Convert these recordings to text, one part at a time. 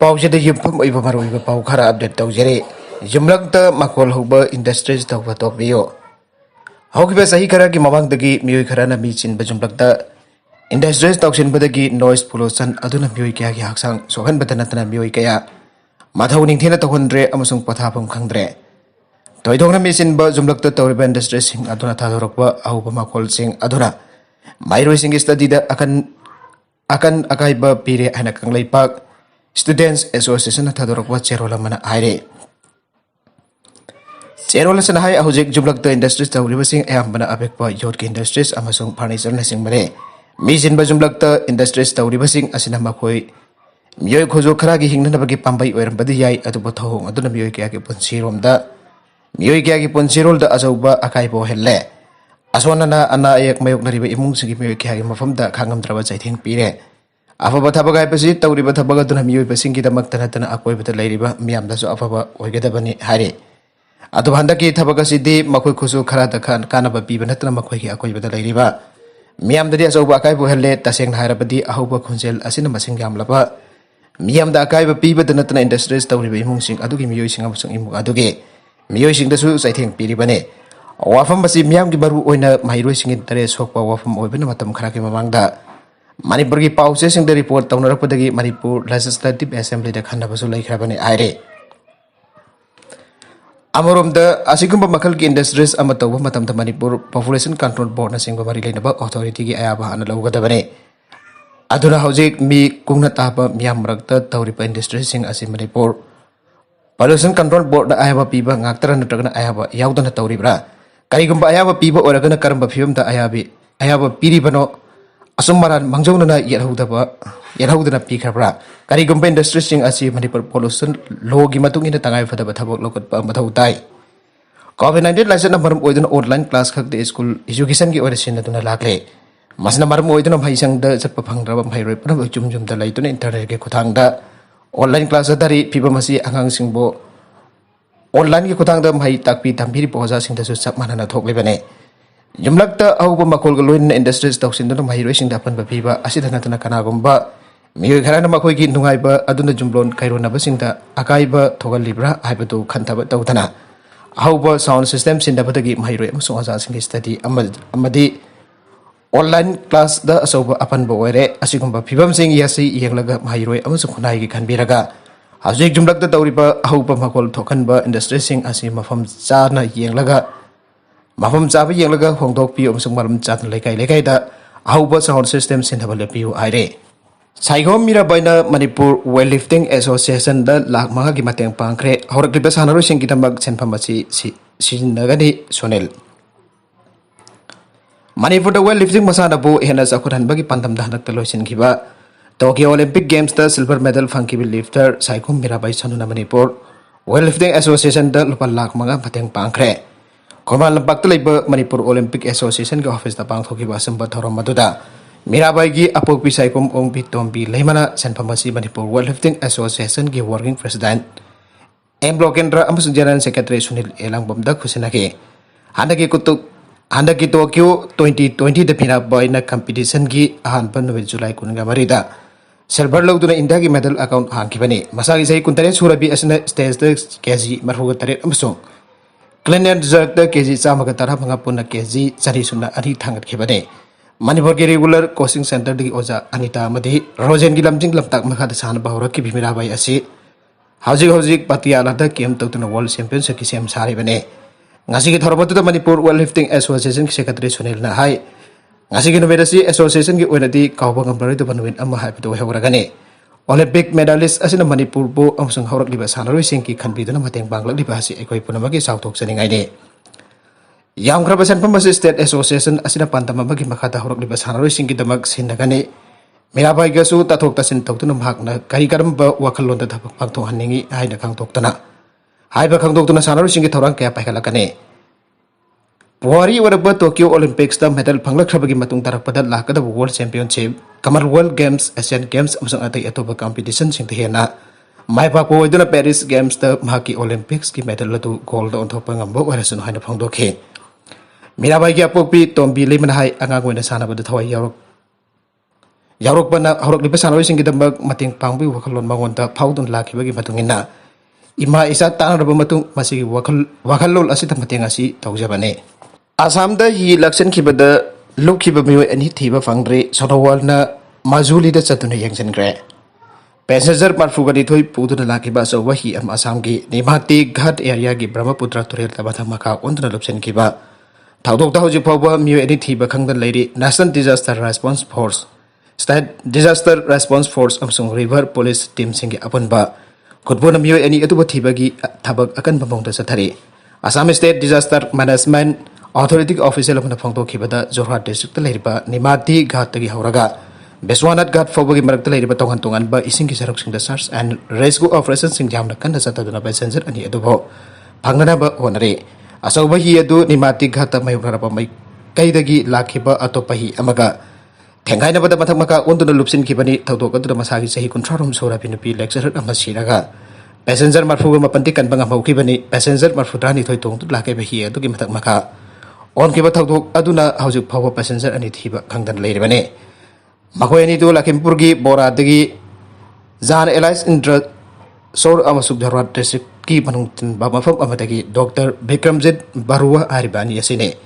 पाउजेद युफम ओइब मरोइब पाउ खरा अपडेट तौजरे जुमलंगता मकोल होबा इंडस्ट्रीज तौबा तोबियो हौकिबा सही खरा की मवांगदगी मियोय खराना मी चिनबा जुमलंगता इंडस्ट्रीज तौसिनबदगी नॉइस पोल्यूशन अदुना मियोय कया की हक्सांग सोहनबता नतना मियोय कया माथौ निंथेना तौहनद्रे अमसुंग पथाफम खंगद्रे तोइदोंना मी चिनबा जुमलंगता तौरिबा इंडस्ट्रीज सिंग अदुना थादोरकबा अहुबा मकोल सिंग अदुना माइरोय सिंग स्टडीदा अकन अकाइबा पीरे हाना कंगलैपाक Students Association थादोरकबा चेरोल मना आइरे चेरोल सन हाय हौजिक जुमलक इंडस्ट्रीज तौरिबसिंग अयाम्बना अबेकपा योट की इंडस्ट्रीज अमसुंग फर्नीचर नसिंग बने मी जिनबा जुमलक इंडस्ट्रीज तौरिबसिंग असिना मखोय मियोय खोजो खरागी हिंगनबगी पांबई ओइरबदि याय अदुबो थौंग अदुना मियोय कया की पुंसिरोमदा मियोय कया की पुंसिरोलदा अजौबा अकाइबो हेल्ले असोनना अना एक मयोकनरिबा इमुंगसिंगी मियोय कया की मफमदा खांगमद्रबा चाइथिंग पीरे अफब थबग हाइबसि तौरिबा थबग अदुना मियोयबसिंगिदमक्ता नतना अकोइबदा लैरिबा मियामदासु अफब ओइगदबनि हारे अदु हंदकी थबग असिदि मखोय खुसु खरादा खान कानबा पीबा नतना मखोयगी अकोइबदा लैरिबा मियामददि अचौबा अकाइबो हेल्ले तसेंगना हाइरबदि अहौबा खुंजेल असिना मसिंग यामलबा मियामदा अकाइबा पीबदा नतना इंडस्ट्रीज तौरिबा इमुंगसिंग अदुगी मियोयसिंग अमसुंग इमुग अदुगे मियोयसिंगदसु चाइथेंग पीरिबने वाफम बसि मियामगी मरु ओइना माहिरोयसिंग तरे सोकपा वाफम ओइबना मतम खराकी ममांगदा मणिपुर की पाउसे रिपोर्ट तौनरपदगी मणिपुर लेजिस्लेटिव असेंबली खन्नबसु लैख्रबने आइरे अमरोमद असिगुंबा मखल की इंडस्ट्रीज अमा तौबा मतमदा मणिपुर पॉपुलेशन कंट्रोल बोर्ड नसिंगबा मरि लेनबा अथॉरिटी की अयाबा हाना लौगदबने अदुना हौजिक मी कुंगना ताबा मियाम मरक्ता तौरिबा इंडस्ट्रीज सिंग असि मणिपुर पॉल्यूशन कंट्रोल बोर्ड अयाबा पीबा ngaktra नत्रगना अयाबा याउदना तौरिब्रा करिगुंबा अयाबा पीबा ओरगना करंबा फिबमदा अयाबा पीरिबनो असुमरान मंगजौना येरहौदना पीखरब्रा करिगुंबा इंडस्ट्रीज सिंग असि मणिपुर पॉल्यूशन लॉगी मतुंगिना तंगाय फदबा थबक लोकतपा मथौ ताई कोविड-19 लाइसन मरम ओइदना ऑनलाइन क्लास खकदे स्कूल एजुकेशन की ओरसिन दुना लाखले मसना मरम ओइदना भाईसंगदा चटपा फंगद्रबा भाईरोय पुनम जुमजुमदा लैतुना इंटरनेट के खुथांगदा ऑनलाइन क्लास दारी फिबमसी आंगांसिंगबो ऑनलाइन की खुथांगदा भाई ताकपी तंबिरी पोजा सिंगदसु सब मानना थोकलेबने जुमलक्ता अहुबा मकोलगा लोइन इंडस्ट्रीज तौसिनदुना माहिरोयसिंगदा अपनबा पीबा असिदा नतना कनागुंबा मियोय खराना मखोयगी नुंगाइबा अदुना जुमलोन खैरोनबसिंगदा अकाइबा थोगलिब्रा हाइबदु खंथबा तौदना अहुबा साउंड सिस्टम सिंदबदगी माहिरोय अमसुंग ओजासिंगि स्टडी अमदि ऑनलाइन क्लास दा असौबा अपनबा ओइरे असिगुंबा फिबमसिंग यासि येंगलगा माहिरोय अमसुंग खुनाइगी खनबिरगा हौजिक जुमलक्ता तौरिबा अहुबा मकोल थोखनबा इंडस्ट्रीज सिंग असि मफम चाना येंगलगा मफम चाबा येंगलगा होंदोकपी अमसुंग मरम चातन लेकाइदा अहुबा साउंड सिस्टम सिंधबा लेपियु आइरे साइगोम मीराबाइना मणिपुर वेट लिफ्टिंग एसोसिएशन दा लाख मंगा की मतेंग पांखरे हौरक्लिबा सानारोइसिंग गिदमक सेनफम असि सिनगनि सोनेल मणिपुर वेट लिफ्टिंग मसानाबु हेना चाखुरहनबगी पांदमदा हनक्ता लोइसिनखिबा टोक्यो ओलंपिक गेम्स दा सिल्वर मेडल फंखिबि लिफ्टर साइगोम मीराबाइ सनुना मणिपुर वेट लिफ्टिंग एसोसिएशन दा लुपा लाख मंगा मतेंग पांखरे खोमान लंपाक्ता लैबा मणिपुर ओलंपिक एसोसिएशन के ऑफिस दा पांगथोखिबा असंबा थौरम मदुदा मीराबाई की अपोकपी साइकोम ओंगपी तोंबी लेमना सेनफमसी मणिपुर वेट लिफ्टिंग एसोसिएशन की वर्किंग प्रेसिडेंट एम ब्लॉकेंद्र अमसुंग जनरल सेक्रेटरी सुनील एलांगबमदा खुसिनाके हांडकी टोक्यो 2020 दा फिनाबाइना कंपटीशन की अहानबा नुमित जुलाई 19 दा सिल्वर लौदुना इंडिया की मेडल अकाउंट हांखिबने मसागी सही 19 सुरबी असना स्टेज दा केजी 43 अमसुंग क्लीन एंड जर्क केजी 115 पुना केजी 202 थांगतखिबने मणिपुर के रेगुलर कोचिंग सेंटर की ओजा अनिता मदी रोजेन की लमजिंग लमताक मखाद सानबा हौरक की मीराबाई असि हौजिक पटियालादा केम तौतुना वर्ल्ड चैंपियनशिप की सेम सारिबने ngasi ki thorobatu Manipur weight lifting association की सेक्रेटरी सुनील ना हाई ngasi की नुमेरसी एसोसिएशन की ओइनदी कावबा गंबरइ तो बनुविन अमा हाइबदो हेवरगने ओलंपिक मेडलिस्ट असिना मणिपुर बो अमसुंग हौरकलिबा सानारोइ सिंह की खनबिदुना मतेंग बांगलकलिबा असि एकोइ पुनमगी साउथोकसनिंगाइने यामख्रबा सेनफम असि स्टेट एसोसिएशन असिना पांतमबगी मखादा हौरकलिबा सानारोइ सिंह की दमक सिनगने मीराबाई गसु तथोक तसिन तौतुना भागना करी करम वखलोंदा थबक पांगथो हन्निंगी हाइना खांगथोक्तना हाइबा खांगथोक्तुना सानारोइ सिंह की थौरांग कया पाइखलकने पुवारी ओरबा टोक्यो ओलंपिक्स दा मेडल फंगलख्रबगी मतुंग तरकपदा लाकदा world championship commonwealth games Asian games अमसुंग अतै अतोबा कंपटीशन सिंग हेना माइपाको ओइदुना पेरिस गेम्स दा माकी ओलंपिक्स की मेडल लदु गोल्ड ओंथोपा ngamba ओरसुन हाइना फंगदोखे मीराबाई की अपोकपी तोंबी लेमना हाई अंगांग ओइना सानाबदा थवाई yaurokpana haurakliba sanaroi-singkidamag mating pangbi wakalon mangonda phaudun lakhibagi matungina ima isa tanaraba matung masigi wakalol asita mating asi taujabane. Asamda hi election khibada lukhiba mioi ani thiba fangdre sonowalna majulida chatuna yengjankre. Passenger marfugadi thoi puduna lakhiba asawa hi am Assamgi Nimati Ghat area gi Brahmaputra turel tabathang maka ondna lopsen kiba thaudokta hojik phawba mioi ani thiba khangdan leiri National Disaster Response Force, State Disaster Response Force amsung River Police Team singi apunba kutbona mioi ani atuba thibagi thabak akan bamongda sathari. Assam State Disaster Management Authority official amna phangdokhibada Jorhat district leiriba Nimati Ghat tagi hauraga Beswanat Ghat fawbagi marakta leiriba tongan ba isingki saruksingda search and rescue operations sing jamna kanna sataduna passenger ani adubo phangna ba honare. Asawba hi adu Nimati Ghat mayukrapa mai kaidagi lakhiba atopahi amaga Tengkai na pada matak maka untuk lupsin kibani tauto kadu masagi sahi kuntrarum sora pinupi lecturer amma siraga passenger marfu mapantikan banga mau kibani passenger marfu drani thoi tong tu lakai bahi adu ki matak maka on kiba tauto aduna haujuk phawa passenger ani thiba khangdan leiribane makoi ani tu Lakhimpur gi bora dagi Jan Elias Indra Sor amasuk Dharwad district ki manungtin ba mafam amadagi Dr. Bikramjit Barua aribani yasine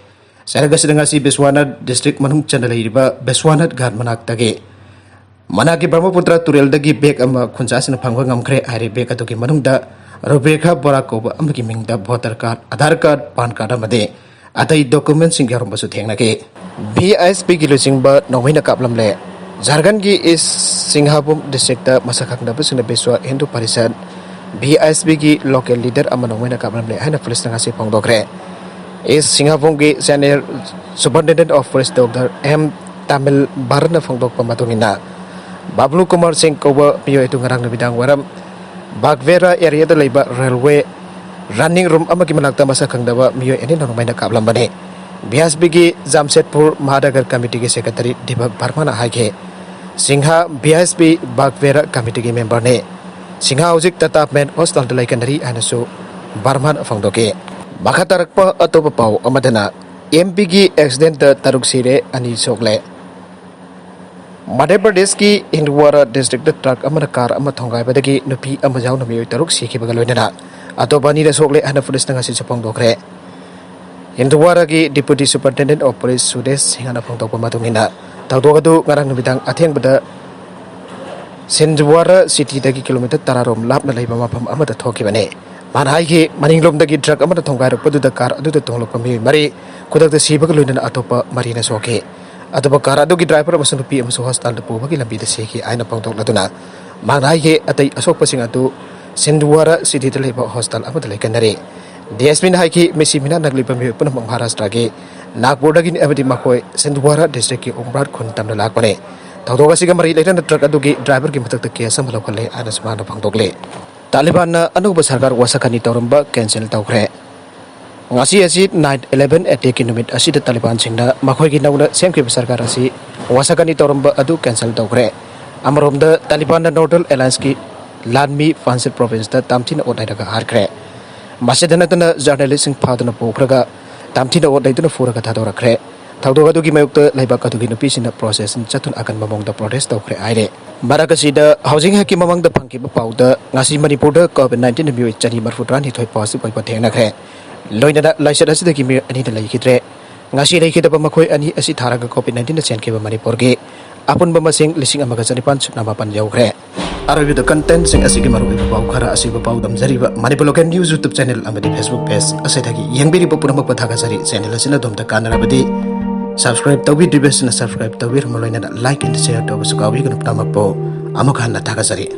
Saraga sedang si Beswanat district manung chandaliriba Beswanat Ghat manak tage manaki Brahmaputra turel dagi bek ama khunchasina phangwa ngamkhre ari bek atuki manungda Rubekha Borakoba amki mingda voter card Aadhaar card pan card amade atai document sing yarum basu thengnake BISP ki lusingba nongmina kaplamle Jharkhand gi is Singhapum district da masakakna basuna Beswa Hindu Parishad BISP ki local leader ama nongmina kaplamle haina police ngasi phongdokre is Singhapum ki senior superintendent of police Dr. M Tamil Barna phongdok pamatungina Bablu Kumar Singh koba piyo itu ngarang na bidang waram Bagvera area da leiba railway running room ama ki manakta masa khangdaba miyo eni nongmai na kaplam bane BISP ki Jamshedpur Mahadagar committee ki secretary Dibak Barmana haike Singha BISP Bagvera committee ki member ne Singha hojik tatapment hostel da laikanari anasu Barman phongdoke Makatarakpa atopa pau amadana MP ki accident da taruk sire ani sokle Madhya Pradesh ki Hindwara district da truck amana car ama thongai badagi nupi ama jaw nami taruk sikhi bagaloinana atopa ni da sokle ana police nga si chapong dokre Hindwara ki deputy superintendent of police Sudesh Singhana phongtok pamatungina tawdogadu ngarang nubidang atheng bada Hindwara city dagi kilometer tararom lapna leiba mafam amada thokibane Manhai ki maninglom dagi truck amada thonggai rakpadu da car adu da tonglok pami mari kudak da sibaga loinana atopa marina soke atopa car adu ki driver amasu nupi amasu hospital da pubagi lambi da seki aina pangtok laduna manhai ki atai asok pasing atu Hindwara city da leiba hospital amada leikanare DSP hai ki mesimina naglipa mi punam Maharashtra ki Nagpur dagi abadi makoi Hindwara district ki Umrat khun tamna lakone tawdoga siga mari leitan truck adu ki driver ki matak ke asam lokale ana smana pangtokle Taliban na anuba sarkar wasakani toramba cancel tawkre ngasi asi night 11 attack numit asi da Taliban singna makhoi ki nauna semke sarkar asi wasakani toramba adu cancel tawkre amarom da Taliban na Northern Alliance ki Lanmi Fansel province da tamthina odai daga harkre masidana tana journalist sing phaduna pokhraga tamthina odai tuna furaga thadorakre tawdoga dugi mayukta laibak adugi nupi sina process chatun akan mamong da protest tawkre aire Marakasida housing haki mamang da pangki bapauda ngasi Manipur da COVID-19 mioi chani marfutra ni thoi positive oi pathengna kre loina da laisada sida ki mi ani da lai khitre ngasi lai khida makhoi ani asi tharaga COVID-19 da chen ke Manipur ge apun ba masing lising amaga janipan chupna mapan yaukre arabi da content sing asi ki maru bapau khara asi bapau dam jariba Manipur local news YouTube channel amadi Facebook page asai thagi yangbiri popuna mak pathaga jari channel asina dom da kanarabadi subscribe tawi dibes na subscribe tawi moloina like and share tawi sukawi kan pamapo amakhan na thakasari